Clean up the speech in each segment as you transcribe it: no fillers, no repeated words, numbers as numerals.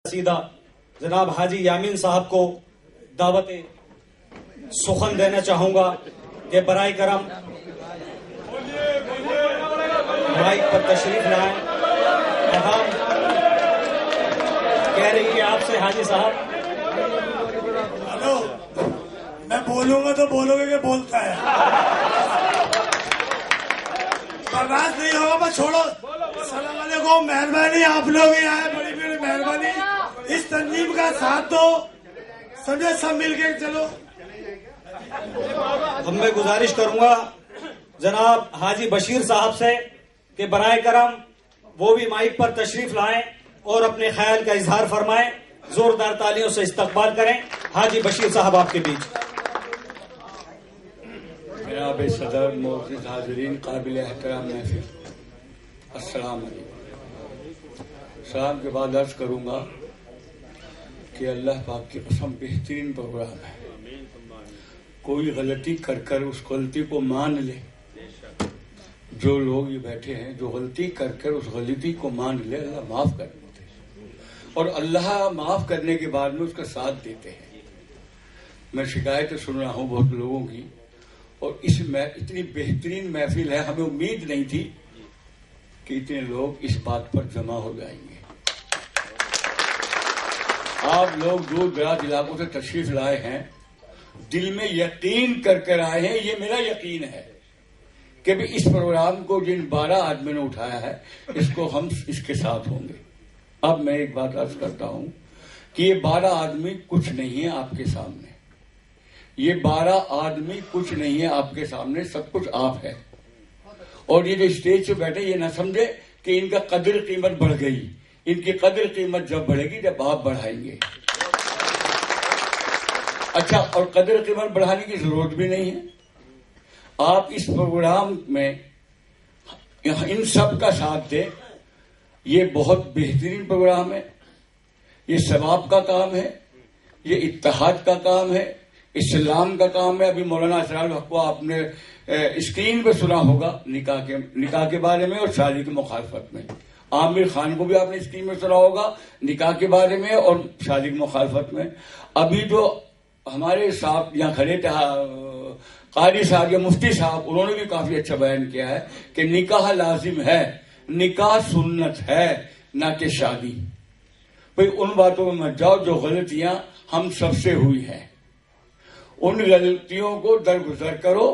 सीधा जनाब हाजी यामीन साहब को दावत सुखन देना चाहूंगा कि बराए करम माइक पर तशरीफ लाएं। हम कह रही है आपसे हाजी साहब। हेलो, मैं बोलूंगा तो बोलोगे कि बोलता है, बर्दाश्त नहीं होगा। बस छोड़ो। अस्सलाम वालेकुम, मेहरबानी, आप लोग ही आए, बड़ी बड़ी मेहरबानी। इस तंजीम का साथ दो, समझे, सब मिलके चलो। अब मैं गुजारिश करूंगा जनाब हाजी बशीर साहब से कि बराए करम वो भी माइक पर तशरीफ लाएं और अपने ख्याल का इजहार फरमाएं। जोरदार तालियों से इस्तकबाल करें। हाजी बशीर साहब आपके बीच। जनाब सदर, मोअज़्ज़िज़ हाज़रीन, काबिल एहतराम महफिल, अस्सलाम वालेकुम। सलाम के बाद अर्ज करूंगा कि अल्लाह पाक की कसम बेहतरीन प्रोग्राम है। कोई गलती कर कर उस गलती को मान ले। जो लोग ये बैठे हैं, जो गलती कर कर उस गलती को मान ले, अल्लाह माफ कर देते हैं और अल्लाह माफ करने के बाद में उसका साथ देते हैं। मैं शिकायतें सुन रहा हूँ बहुत लोगों की, और इतनी बेहतरीन महफिल है, हमें उम्मीद नहीं थी कि इतने लोग इस बात पर जमा हो जाएंगे। आप लोग दूर दराज इलाकों से तशरीफ लाए हैं, दिल में यकीन कर कर आए हैं। ये मेरा यकीन है कि भी इस प्रोग्राम को जिन 12 आदमी ने उठाया है, इसको हम इसके साथ होंगे। अब मैं एक बात अर्ज करता हूं कि ये 12 आदमी कुछ नहीं है आपके सामने। ये 12 आदमी कुछ नहीं है आपके सामने, सब कुछ आप है। और ये जो स्टेज पे बैठे, ये ना समझे कि इनका कदर कीमत बढ़ गई। इनकी कदर कीमत जब बढ़ेगी जब आप बढ़ाएंगे। अच्छा, और कदर कीमत बढ़ाने की जरूरत भी नहीं है। आप इस प्रोग्राम में इन सब का साथ दें। ये बहुत बेहतरीन प्रोग्राम है, ये सवाब का काम है, ये इत्तेहाद का काम है, इस्लाम का काम है। अभी मौलाना असरार हक को आपने स्क्रीन पे सुना होगा निकाह के बारे में और शादी की मुखालफत में। आमिर खान को भी आपने स्क्रीन में सुना होगा निकाह के बारे में और शादी की मुखालफत में। अभी जो हमारे साहब यहाँ खड़े थे, कारी साहब या मुफ्ती साहब, उन्होंने भी काफी अच्छा बयान किया है कि निकाह लाजिम है, निकाह सुन्नत है, ना कि शादी। भाई उन बातों में मत जाओ जो गलतियां हम सबसे हुई हैं। उन गलतियों को दरगुजर करो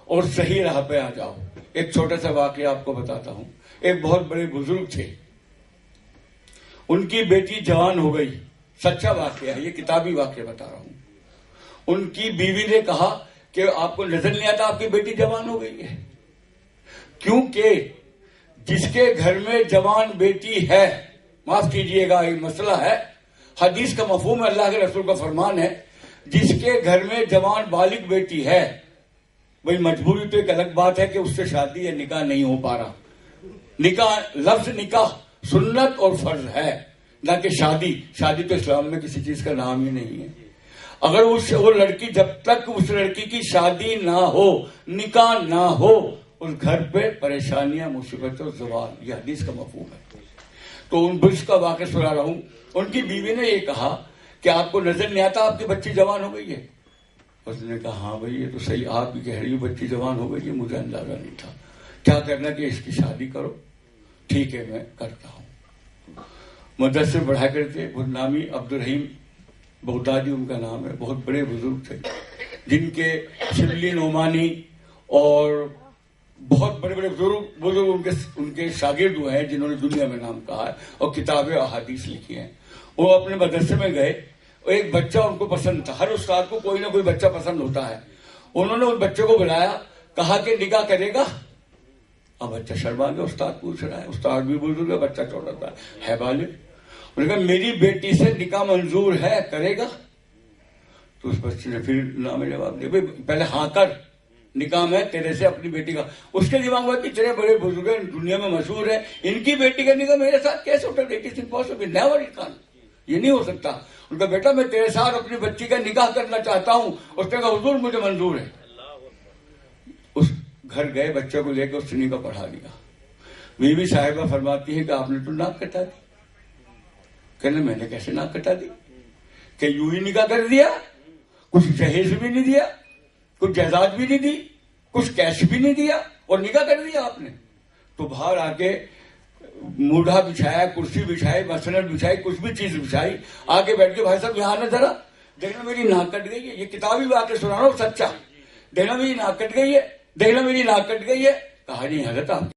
और सही राह पे आ जाओ। एक छोटा सा वाकया आपको बताता हूं। एक बहुत बड़े बुजुर्ग थे, उनकी बेटी जवान हो गई। सच्चा वाकया है, ये किताबी वाकया बता रहा हूं। उनकी बीवी ने कहा कि आपको नजर नहीं आता आपकी बेटी जवान हो गई है? क्योंकि जिसके घर में जवान बेटी है, माफ कीजिएगा ये मसला है, हदीस का मफहूम है, अल्लाह के रसूल का फरमान है, जिसके घर में जवान बालिग बेटी है, भाई मजबूरी तो एक अलग बात है कि उससे शादी या निकाह नहीं हो पा रहा। निकाह, लफ्ज निकाह सुन्नत और फर्ज है, ना कि शादी। शादी तो इस्लाम में किसी चीज का नाम ही नहीं है। अगर वो लड़की, जब तक उस लड़की की शादी ना हो, निकाह ना हो, उस घर पे परेशानियां, मुसीबतें और ज़वाल, यह हदीस का मफहूम है। तो उन बुश का वाक़या सुना रहा हूं। उनकी बीवी ने ये कहा कि आपको नजर नहीं आता आपकी बच्ची जवान हो गई है? उसने कहा हाँ भाई ये तो सही आप भी कह रही हो, बच्ची जवान हो गई है, मुझे अंदाजा नहीं था। क्या करना कि इसकी शादी करो? ठीक है मैं करता हूं। मदरसे में पढ़ाया करते, नामी अब्दुल रहीम बगदादी उनका नाम है, बहुत बड़े बुजुर्ग थे, जिनके शिबली नोमानी और बहुत बड़े बड़े बुजुर्ग उनके शागिर्द हुए हैं, जिन्होंने दुनिया में नाम कहा है और किताबें और हदीस लिखी हैं। वो अपने मदरसे में गए, एक बच्चा उनको पसंद था। हर उस्ताद को कोई ना कोई बच्चा पसंद होता है। उन्होंने उस बच्चे को बुलाया, कहा कि निकाह करेगा? अब बच्चा शर्मा गया, उस्ताद पूछ रहा है, उस्ताद भी बुजुर्ग है, बच्चा छोटा सा है बालिग। उन्होंने कहा मेरी बेटी से निकाह मंजूर है, करेगा? तो उस बच्चे ने फिर ना में जवाब दिया, भाई पहले हाँ कर, निकाह में तेरे से अपनी बेटी का। उसके दिमाग में इतने बड़े बुजुर्ग हैं, दुनिया में मशहूर है, इनकी बेटी का निकाह मेरे साथ कैसे होता? It is impossible, never it can, ये नहीं हो सकता। उनका बेटा मैं तेरे साथ अपनी बच्ची का निकाह करना चाहता हूं। उसने कहा हुजूर मुझे मंजूर है। उस घर गए, बच्चे को लेकर उसने निकाह पढ़ा दिया। बीवी साहिबा फरमाती है कि आपने तो नाक कटा दी। कहने मैंने कैसे नाक कटा दी? कि यूं ही निकाह कर दिया, कुछ जहेज भी नहीं दिया, कुछ जायदाद भी नहीं दी, कुछ कैश भी नहीं दिया और निकाह कर दिया आपने? तो बाहर आके मूढ़ा बिछाया, कुर्सी बिछाई, मसनद बिछाई, कुछ भी चीज बिछाई, आके बैठ के भाई साहब यहाँ ना जरा देखना मेरी नाक कट गई है, ये किताबी वाक्य सुना रहा हूँ सच्चा, देखना मेरी नाक कट गई है, देखना मेरी नाक कट गई है। कहा नहीं हजरत आप